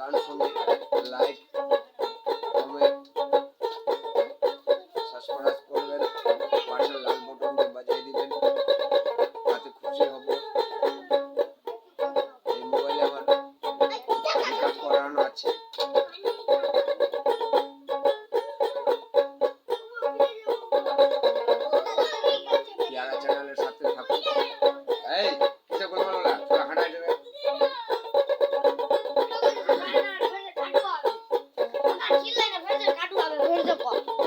গান শুনে like comment subscribe করবেন, পাশের লাল বাটনটি বাজিয়ে দিবেন, তাতে খুশি হব। এই মোবাইলে আমার রিচার্জ করানো আছে। পেয়ারা চ্যানেলের সাথে থাকুন। এই কিসে কথা বলো না, তোরা হাঁটাই দেবে। কাটু হবে, কাটু হবে,